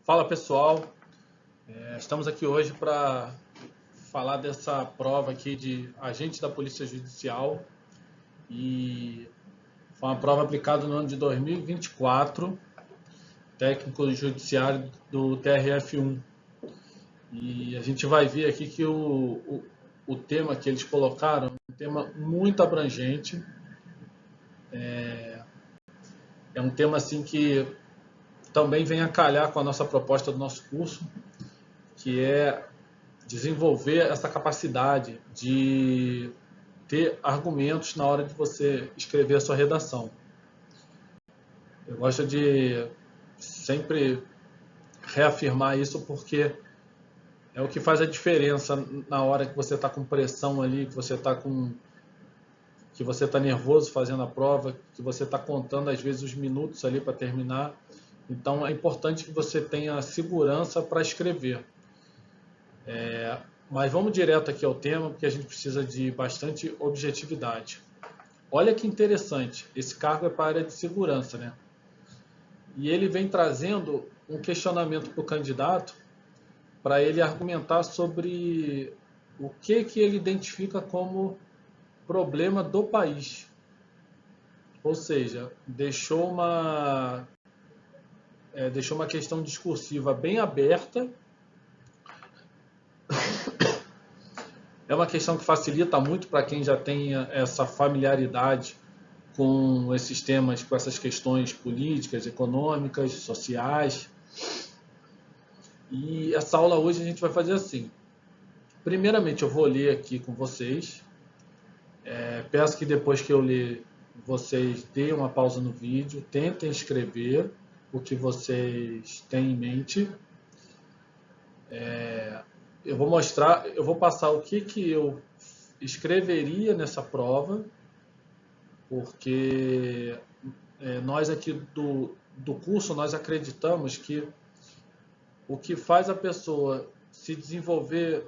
Fala pessoal, estamos aqui hoje para falar dessa prova aqui de agente da Polícia Judicial e foi uma prova aplicada no ano de 2024, técnico judiciário do TRF1. E a gente vai ver aqui que o tema que eles colocaram é um tema muito abrangente, é um tema assim que também vem a calhar com a nossa proposta do nosso curso, que é desenvolver essa capacidade de ter argumentos na hora de você escrever a sua redação. Eu gosto de sempre reafirmar isso porque é o que faz a diferença na hora que você está com pressão ali, que você está nervoso fazendo a prova, que você está contando às vezes os minutos ali para terminar. Então é importante que você tenha segurança para escrever. Mas vamos direto aqui ao tema, porque a gente precisa de bastante objetividade. Olha que interessante, esse cargo é para a área de segurança, né? E ele vem trazendo um questionamento para o candidato, para ele argumentar sobre o que ele identifica como problema do país. Ou seja, deixou uma questão discursiva bem aberta. É uma questão que facilita muito para quem já tem essa familiaridade com esses temas, com essas questões políticas, econômicas, sociais. E essa aula hoje a gente vai fazer assim. Primeiramente eu vou ler aqui com vocês. Peço que depois que eu ler, vocês deem uma pausa no vídeo, tentem escrever o que vocês têm em mente. Eu vou passar o que eu escreveria nessa prova, porque nós aqui do curso, nós acreditamos que o que faz a pessoa se desenvolver,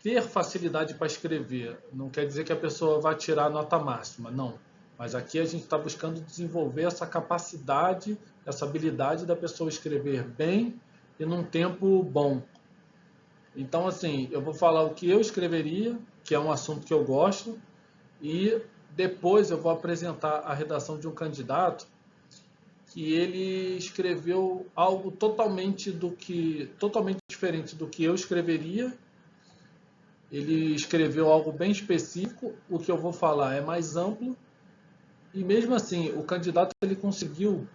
ter facilidade para escrever, não quer dizer que a pessoa vai tirar a nota máxima, não. Mas aqui a gente está buscando desenvolver essa capacidade, essa habilidade da pessoa escrever bem e num tempo bom. Então, assim, eu vou falar o que eu escreveria, que é um assunto que eu gosto, e depois eu vou apresentar a redação de um candidato que ele escreveu algo totalmente diferente do que eu escreveria. Ele escreveu algo bem específico, o que eu vou falar é mais amplo, e mesmo assim, o candidato ele conseguiu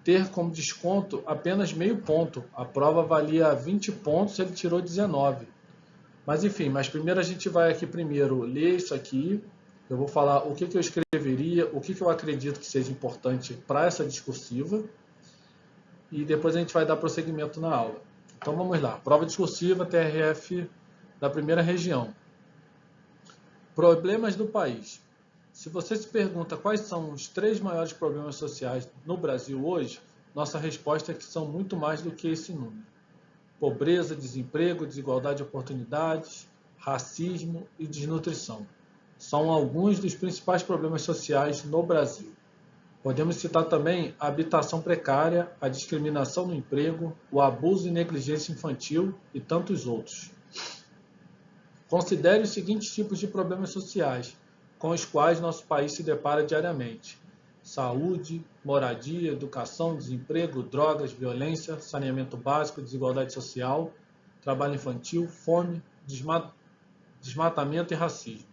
ter como desconto apenas meio ponto. A prova valia 20 pontos, ele tirou 19. Mas enfim, primeiro a gente vai aqui primeiro ler isso aqui. Eu vou falar o que eu escreveria, o que eu acredito que seja importante para essa discursiva. E depois a gente vai dar prosseguimento na aula. Então vamos lá. Prova discursiva, TRF da primeira região. Problemas do país. Se você se pergunta quais são os 3 maiores problemas sociais no Brasil hoje, nossa resposta é que são muito mais do que esse número. Pobreza, desemprego, desigualdade de oportunidades, racismo e desnutrição. São alguns dos principais problemas sociais no Brasil. Podemos citar também a habitação precária, a discriminação no emprego, o abuso e negligência infantil e tantos outros. Considere os seguintes tipos de problemas sociais com os quais nosso país se depara diariamente: saúde, moradia, educação, desemprego, drogas, violência, saneamento básico, desigualdade social, trabalho infantil, fome, desmatamento e racismo.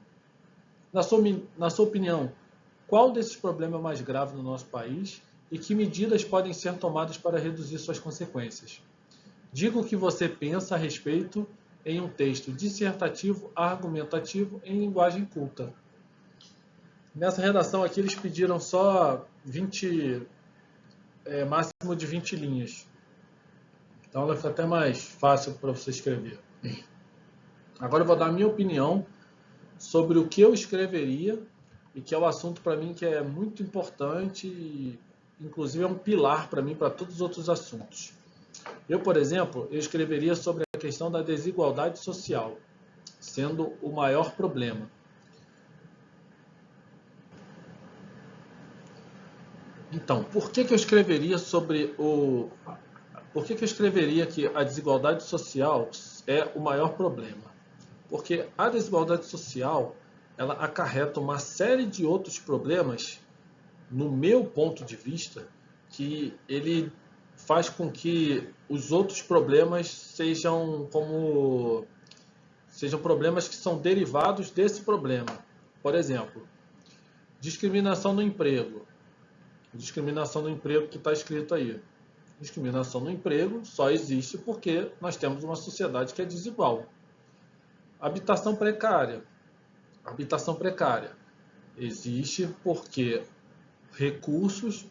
Na sua opinião, qual desses problemas é o mais grave no nosso país e que medidas podem ser tomadas para reduzir suas consequências? Diga o que você pensa a respeito em um texto dissertativo, argumentativo em linguagem culta. Nessa redação aqui eles pediram só máximo de 20 linhas. Então ela fica até mais fácil para você escrever. Agora eu vou dar a minha opinião sobre o que eu escreveria e que é um assunto para mim que é muito importante e inclusive é um pilar para mim para todos os outros assuntos. Eu, por exemplo, eu escreveria sobre a questão da desigualdade social, sendo o maior problema. Então, por que que eu escreveria sobre o... Por que que eu escreveria que a desigualdade social é o maior problema? Porque a desigualdade social, ela acarreta uma série de outros problemas, no meu ponto de vista, que ele faz com que os outros problemas sejam problemas que são derivados desse problema. Por exemplo, discriminação no emprego. Discriminação no emprego que está escrito aí. Discriminação no emprego só existe porque nós temos uma sociedade que é desigual. Habitação precária. Habitação precária existe porque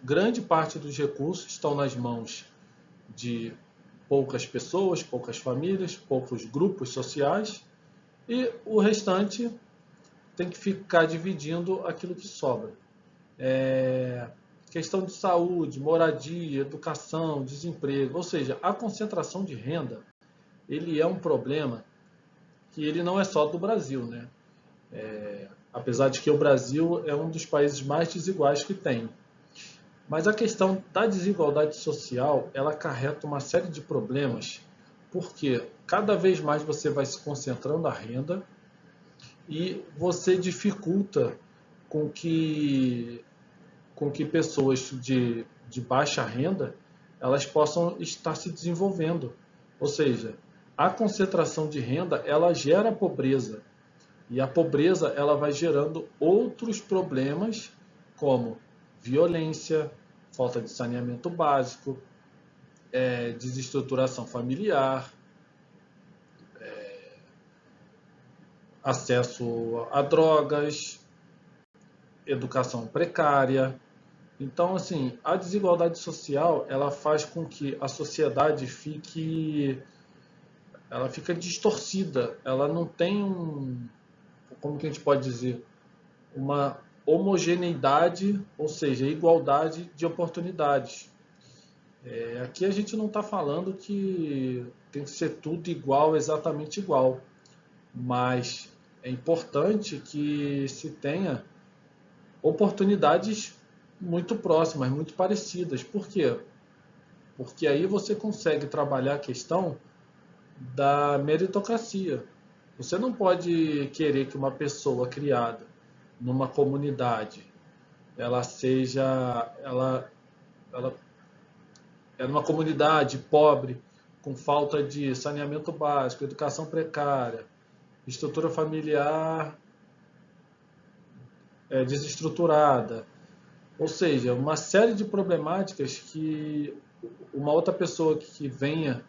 grande parte dos recursos estão nas mãos de poucas pessoas, poucas famílias, poucos grupos sociais, e o restante tem que ficar dividindo aquilo que sobra. Questão de saúde, moradia, educação, desemprego, ou seja, a concentração de renda, ele é um problema que ele não é só do Brasil, né? Apesar de que o Brasil é um dos países mais desiguais que tem. Mas a questão da desigualdade social, ela acarreta uma série de problemas, porque cada vez mais você vai se concentrando a renda e você dificulta com que pessoas de baixa renda elas possam estar se desenvolvendo. Ou seja, a concentração de renda ela gera pobreza. E a pobreza ela vai gerando outros problemas como violência, falta de saneamento básico, desestruturação familiar, acesso a drogas, educação precária. Então, assim, a desigualdade social ela faz com que a sociedade ela fica distorcida. Ela não tem como que a gente pode dizer, uma homogeneidade, ou seja, igualdade de oportunidades. Aqui a gente não está falando que tem que ser tudo igual, exatamente igual, mas é importante que se tenha oportunidades muito próximas, muito parecidas. Por quê? Porque aí você consegue trabalhar a questão da meritocracia. Você não pode querer que uma pessoa criada numa comunidade ela é numa comunidade pobre, com falta de saneamento básico, educação precária, estrutura familiar desestruturada, ou seja, uma série de problemáticas que uma outra pessoa que venha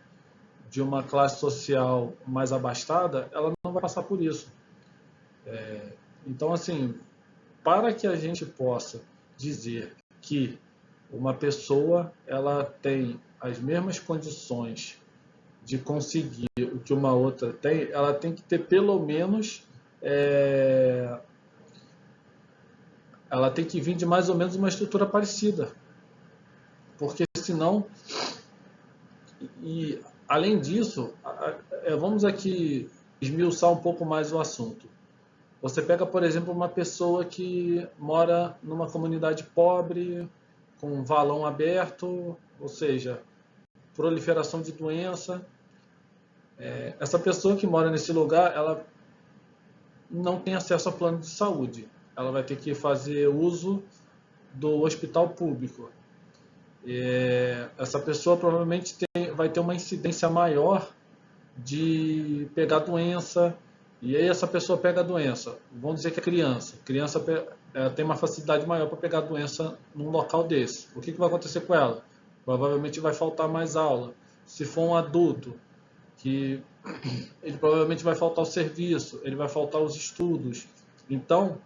de uma classe social mais abastada, ela não vai passar por isso. Então, assim, para que a gente possa dizer que uma pessoa ela tem as mesmas condições de conseguir o que uma outra tem, ela tem que ter pelo menos ela tem que vir de mais ou menos uma estrutura parecida, porque senão e além disso, vamos aqui esmiuçar um pouco mais o assunto. Você pega, por exemplo, uma pessoa que mora numa comunidade pobre, com um valão aberto, ou seja, proliferação de doença. Essa pessoa que mora nesse lugar, ela não tem acesso a plano de saúde. Ela vai ter que fazer uso do hospital público. Essa pessoa provavelmente vai ter uma incidência maior de pegar doença. E aí essa pessoa pega a doença. Vamos dizer que é criança. Criança tem uma facilidade maior para pegar a doença num local desse. O que vai acontecer com ela? Provavelmente vai faltar mais aula. Se for um adulto, que ele provavelmente vai faltar o serviço, ele vai faltar os estudos. Então,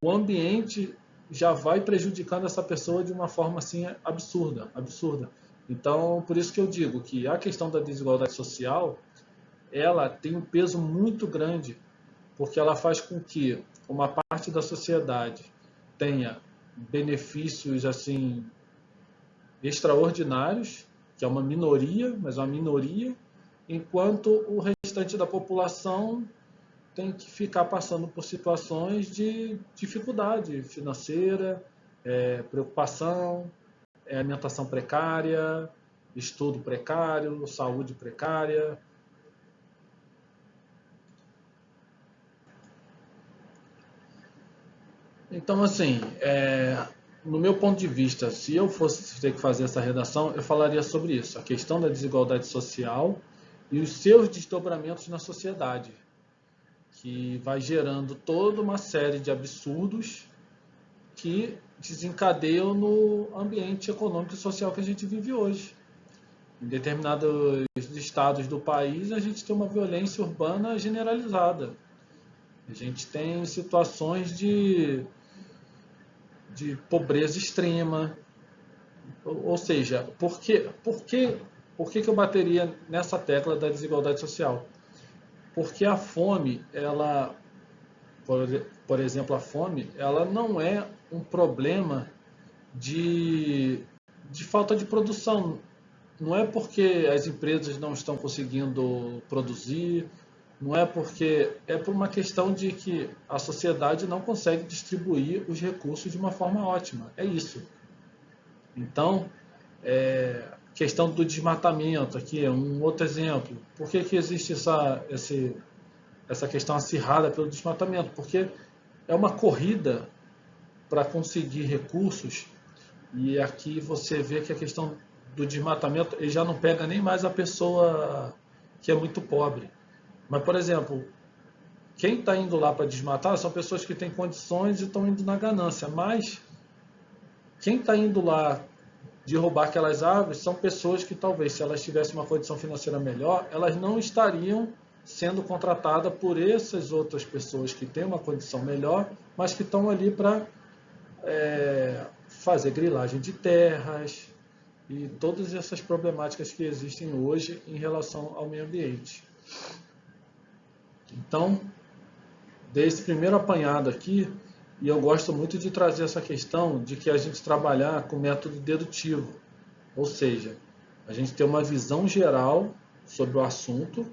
o ambiente já vai prejudicando essa pessoa de uma forma assim absurda, absurda. Então, por isso que eu digo que a questão da desigualdade social, ela tem um peso muito grande, porque ela faz com que uma parte da sociedade tenha benefícios assim extraordinários, que é uma minoria, mas uma minoria, enquanto o restante da população tem que ficar passando por situações de dificuldade financeira, preocupação. é alimentação precária, estudo precário, saúde precária. Então, assim, no meu ponto de vista, se eu fosse ter que fazer essa redação, eu falaria sobre isso, a questão da desigualdade social e os seus desdobramentos na sociedade, que vai gerando toda uma série de absurdos que desencadeiam no ambiente econômico e social que a gente vive hoje. Em determinados estados do país, a gente tem uma violência urbana generalizada. A gente tem situações de pobreza extrema. Ou seja, por que eu bateria nessa tecla da desigualdade social? Porque a fome, por exemplo, a fome, ela não é um problema de falta de produção. Não é porque as empresas não estão conseguindo produzir, não é porque é por uma questão de que a sociedade não consegue distribuir os recursos de uma forma ótima. É isso. Então, questão do desmatamento aqui é um outro exemplo. Por que existe essa questão acirrada pelo desmatamento? Porque é uma corrida para conseguir recursos, e aqui você vê que a questão do desmatamento ele já não pega nem mais a pessoa que é muito pobre. Mas, por exemplo, quem está indo lá para desmatar são pessoas que têm condições e estão indo na ganância, mas quem está indo lá derrubar aquelas árvores são pessoas que talvez, se elas tivessem uma condição financeira melhor, elas não estariam sendo contratadas por essas outras pessoas que têm uma condição melhor, mas que estão ali para fazer grilagem de terras e todas essas problemáticas que existem hoje em relação ao meio ambiente. Então, dei esse primeiro apanhado aqui, e eu gosto muito de trazer essa questão de que a gente trabalhar com método dedutivo, ou seja, a gente ter uma visão geral sobre o assunto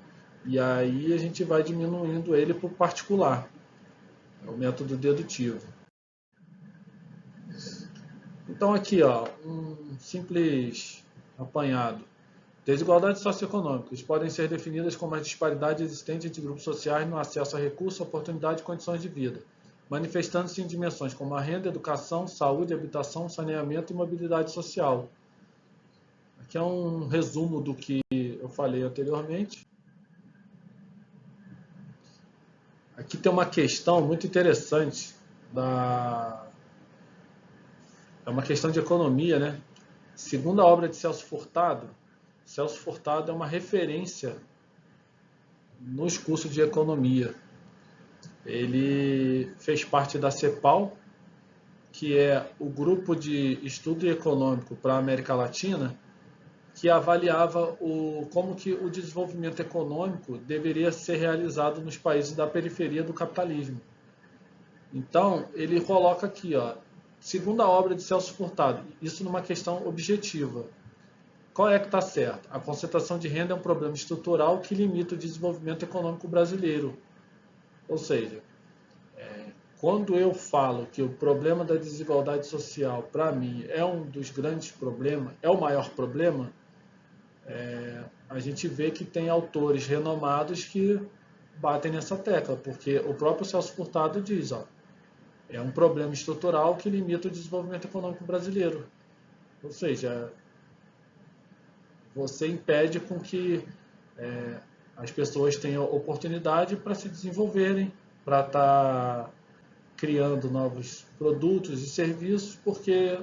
e aí a gente vai diminuindo ele para o particular. É o método dedutivo. Então aqui, ó, um simples apanhado. Desigualdades socioeconômicas podem ser definidas como as disparidades existentes entre grupos sociais no acesso a recursos, oportunidades e condições de vida, manifestando-se em dimensões como a renda, educação, saúde, habitação, saneamento e mobilidade social. Aqui é um resumo do que eu falei anteriormente. Aqui tem uma questão muito interessante é uma questão de economia, né? Segundo a obra de Celso Furtado é uma referência nos cursos de economia. Ele fez parte da CEPAL, que é o grupo de estudo econômico para a América Latina, que avaliava como que o desenvolvimento econômico deveria ser realizado nos países da periferia do capitalismo. Então, ele coloca aqui, ó, segundo a obra de Celso Furtado, isso numa questão objetiva. Qual é que está certo? A concentração de renda é um problema estrutural que limita o desenvolvimento econômico brasileiro. Ou seja, quando eu falo que o problema da desigualdade social, para mim, é um dos grandes problemas, é o maior problema, a gente vê que tem autores renomados que batem nessa tecla, porque o próprio Celso Furtado diz, ó, é um problema estrutural que limita o desenvolvimento econômico brasileiro. Ou seja, você impede com que as pessoas tenham oportunidade para se desenvolverem, para estar criando novos produtos e serviços, porque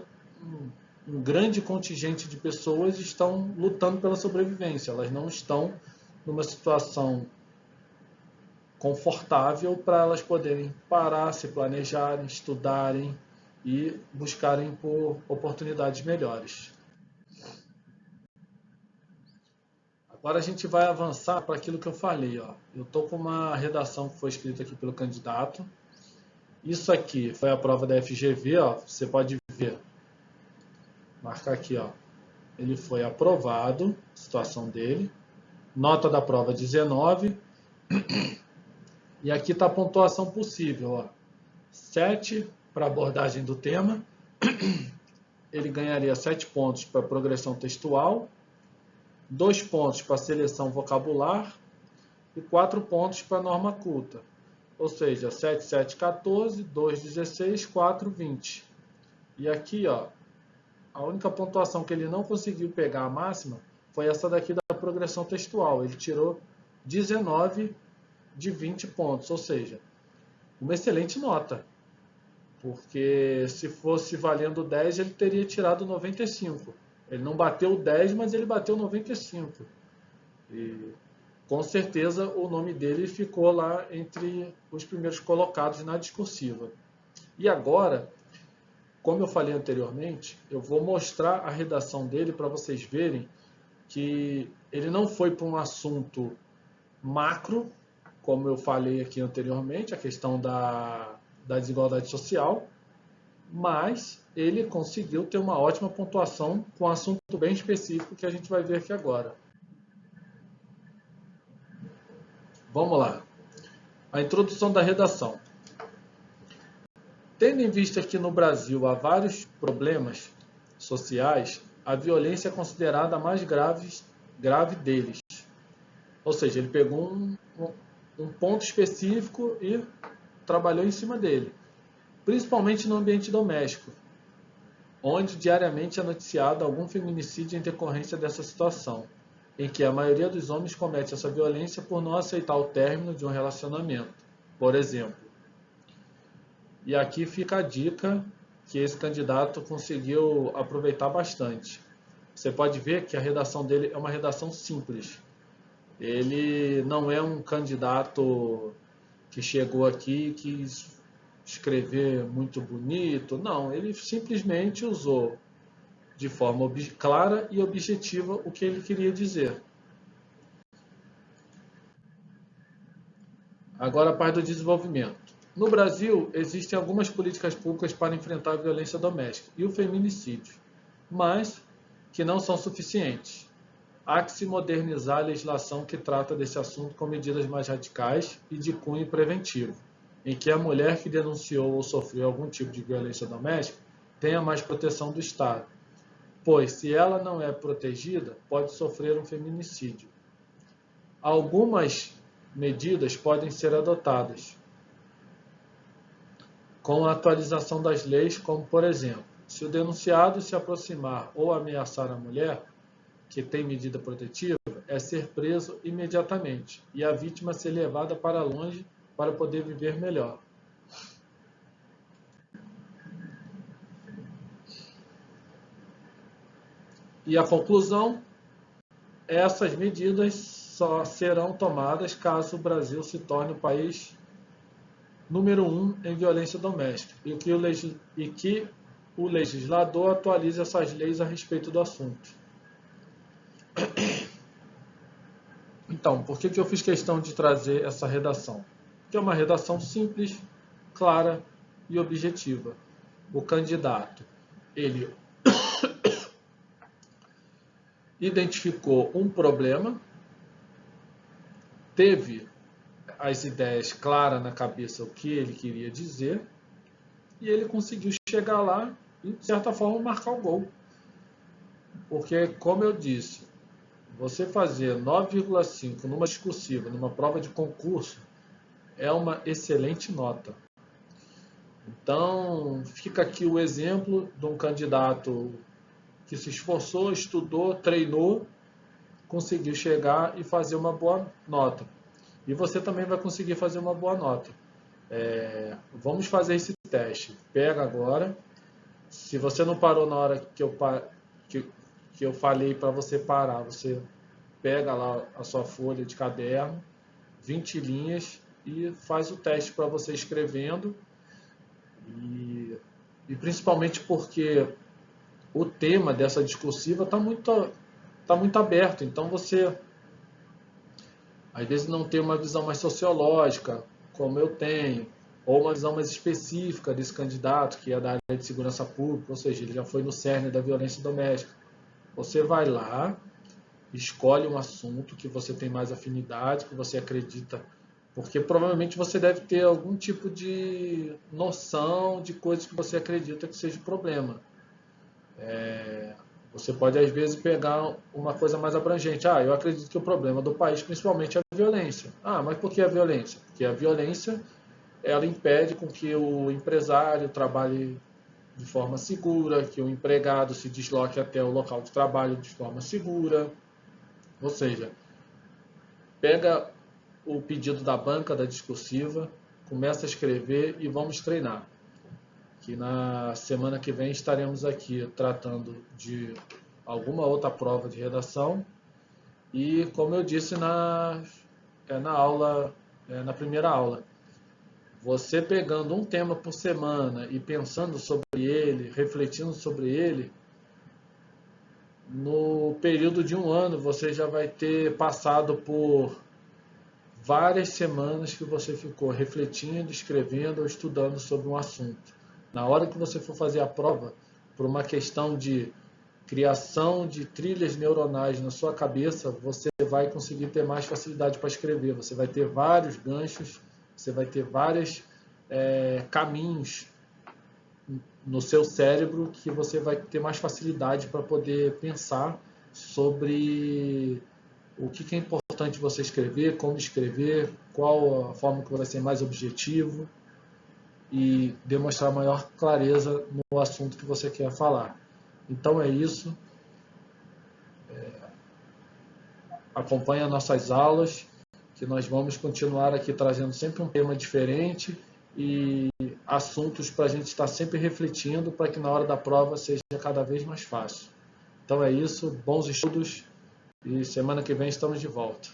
um grande contingente de pessoas estão lutando pela sobrevivência, elas não estão numa situação confortável para elas poderem parar, se planejarem, estudarem e buscarem por oportunidades melhores. Agora a gente vai avançar para aquilo que eu falei. Ó. Eu estou com uma redação que foi escrita aqui pelo candidato. Isso aqui foi a prova da FGV, ó. Você pode ver, marcar aqui, ó. Ele foi aprovado, situação dele. Nota da prova 19. E aqui está a pontuação possível, ó. 7 para abordagem do tema, ele ganharia 7 pontos para progressão textual, 2 pontos para seleção vocabular e 4 pontos para norma culta. Ou seja, 7, 7, 14, 2, 16, 4, 20. E aqui, ó, a única pontuação que ele não conseguiu pegar a máxima foi essa daqui da progressão textual. Ele tirou 19 de 20 pontos, ou seja, uma excelente nota. Porque se fosse valendo 10, ele teria tirado 95. Ele não bateu 10, mas ele bateu 95. E com certeza o nome dele ficou lá entre os primeiros colocados na discursiva. E agora, como eu falei anteriormente, eu vou mostrar a redação dele para vocês verem que ele não foi para um assunto macro, como eu falei aqui anteriormente, a questão da desigualdade social, mas ele conseguiu ter uma ótima pontuação com um assunto bem específico que a gente vai ver aqui agora. Vamos lá. A introdução da redação. Tendo em vista que no Brasil há vários problemas sociais, a violência é considerada a mais grave deles. Ou seja, ele pegou um ponto específico e trabalhou em cima dele. Principalmente no ambiente doméstico, onde diariamente é noticiado algum feminicídio em decorrência dessa situação, em que a maioria dos homens comete essa violência por não aceitar o término de um relacionamento, por exemplo. E aqui fica a dica que esse candidato conseguiu aproveitar bastante. Você pode ver que a redação dele é uma redação simples. Ele não é um candidato que chegou aqui e quis escrever muito bonito. Não, ele simplesmente usou de forma clara e objetiva o que ele queria dizer. Agora a parte do desenvolvimento. No Brasil, existem algumas políticas públicas para enfrentar a violência doméstica e o feminicídio, mas que não são suficientes. Há que se modernizar a legislação que trata desse assunto com medidas mais radicais e de cunho preventivo, em que a mulher que denunciou ou sofreu algum tipo de violência doméstica tenha mais proteção do Estado, pois, se ela não é protegida, pode sofrer um feminicídio. Algumas medidas podem ser adotadas, com a atualização das leis, como, por exemplo, se o denunciado se aproximar ou ameaçar a mulher, que tem medida protetiva, é ser preso imediatamente e a vítima ser levada para longe para poder viver melhor. E a conclusão, essas medidas só serão tomadas caso o Brasil se torne o país número 1 em violência doméstica e que o legislador atualize essas leis a respeito do assunto. Então, por que eu fiz questão de trazer essa redação? Que é uma redação simples, clara e objetiva. O candidato, ele identificou um problema, teve as ideias claras na cabeça o que ele queria dizer e ele conseguiu chegar lá e, de certa forma, marcar o gol. Porque, como eu disse, você fazer 9,5 numa discursiva, numa prova de concurso, é uma excelente nota. Então, fica aqui o exemplo de um candidato que se esforçou, estudou, treinou, conseguiu chegar e fazer uma boa nota. E você também vai conseguir fazer uma boa nota. Vamos fazer esse teste. Pega agora. Se você não parou na hora que eu falei para você parar, você pega lá a sua folha de caderno, 20 linhas, e faz o teste para você escrevendo. E principalmente porque o tema dessa discursiva está muito aberto. Então você, às vezes, não tem uma visão mais sociológica, como eu tenho, ou uma visão mais específica desse candidato, que é da área de segurança pública, ou seja, ele já foi no cerne da violência doméstica. Você vai lá, escolhe um assunto que você tem mais afinidade, que você acredita, porque provavelmente você deve ter algum tipo de noção de coisas que você acredita que seja problema. Você pode, às vezes, pegar uma coisa mais abrangente. Eu acredito que o problema do país, principalmente, é a violência. Mas por que a violência? Porque a violência, ela impede com que o empresário trabalhe de forma segura, que o empregado se desloque até o local de trabalho de forma segura. Ou seja, pega o pedido da banca, da discursiva, começa a escrever e vamos treinar. Que na semana que vem estaremos aqui tratando de alguma outra prova de redação e, como eu disse na primeira aula, você pegando um tema por semana e pensando sobre ele, refletindo sobre ele, no período de um ano você já vai ter passado por várias semanas que você ficou refletindo, escrevendo ou estudando sobre um assunto. Na hora que você for fazer a prova, por uma questão de criação de trilhas neuronais na sua cabeça, você vai conseguir ter mais facilidade para escrever. Você vai ter vários ganchos, você vai ter vários caminhos no seu cérebro que você vai ter mais facilidade para poder pensar sobre o que é importante você escrever, como escrever, qual a forma que vai ser mais objetivo e demonstrar maior clareza no assunto que você quer falar. Então é isso. Acompanhe nossas aulas, que nós vamos continuar aqui trazendo sempre um tema diferente e assuntos para a gente estar sempre refletindo para que na hora da prova seja cada vez mais fácil. Então é isso, bons estudos e semana que vem estamos de volta.